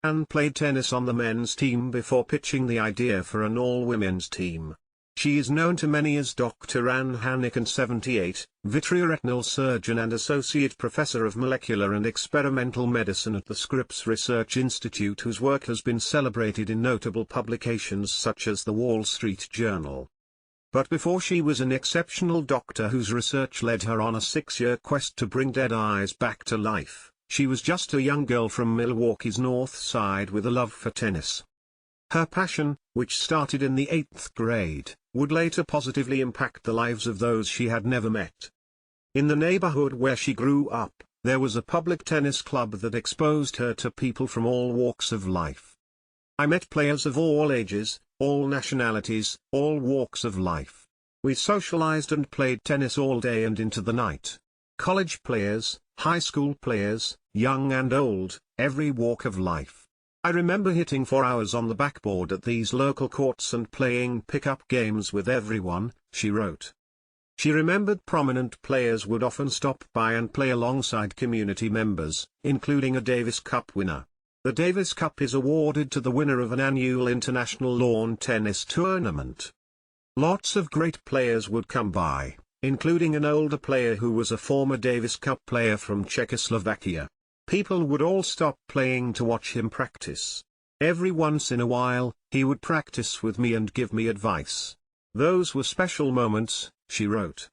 Anne played tennis on the men's team before pitching the idea for an all-women's team. She is known to many as Dr. Anne Hannigan 78, vitreoretinal surgeon and associate professor of molecular and experimental medicine at the Scripps Research Institute, whose work has been celebrated in notable publications such as the Wall Street Journal. But before she was an exceptional doctor whose research led her on a 6-year quest to bring dead eyes back to life, she was just a young girl from Milwaukee's North Side with a love for tennis. Her passion, which started in the 8th grade, would later positively impact the lives of those she had never met. In the neighborhood where she grew up, there was a public tennis club that exposed her to people from all walks of life. I met players of all ages, all nationalities, all walks of life. We socialized and played tennis all day and into the night. College players, high school players, young and old, every walk of life. I remember hitting for hours on the backboard at these local courts and playing pick-up games with everyone, she wrote. She remembered prominent players would often stop by and play alongside community members, including a Davis Cup winner. The Davis Cup is awarded to the winner of an annual international lawn tennis tournament. Lots of great players would come by, including an older player who was a former Davis Cup player from Czechoslovakia. People would all stop playing to watch him practice. Every once in a while, he would practice with me and give me advice. Those were special moments, she wrote.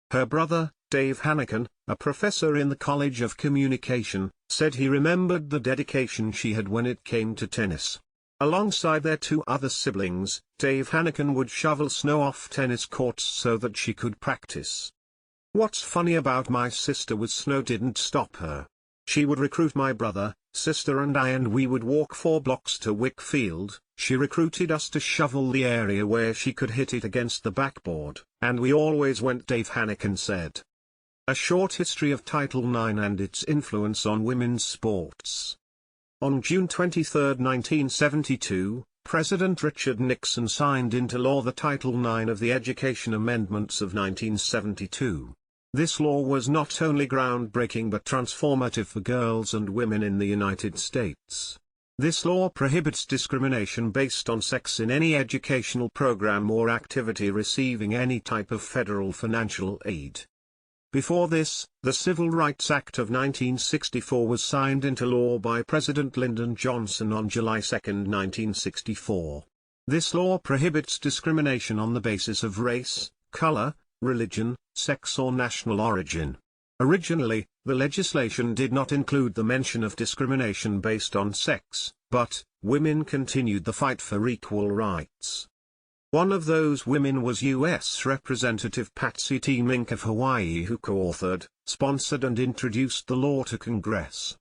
Her brother, Dave Hannigan, a professor in the College of Communication, said he remembered the dedication she had when it came to tennis. Alongside their 2 other siblings, Dave Hannigan would shovel snow off tennis courts so that she could practice. What's funny about my sister was snow didn't stop her. She would recruit my brother, sister and I, and we would walk 4 blocks to Wickfield. She recruited us to shovel the area where she could hit it against the backboard, and we always went, Dave Hannigan said. A short history of Title IX and its influence on women's sports. On June 23, 1972, President Richard Nixon signed into law the Title IX of the Education Amendments of 1972. This law was not only groundbreaking but transformative for girls and women in the United States. This law prohibits discrimination based on sex in any educational program or activity receiving any type of federal financial aid. Before this, the Civil Rights Act of 1964 was signed into law by President Lyndon Johnson on July 2, 1964. This law prohibits discrimination on the basis of race, color, religion, sex or national origin. Originally, the legislation did not include the mention of discrimination based on sex, but women continued the fight for equal rights. One of those women was U.S. Representative Patsy T. Mink of Hawaii, who co-authored, sponsored and introduced the law to Congress.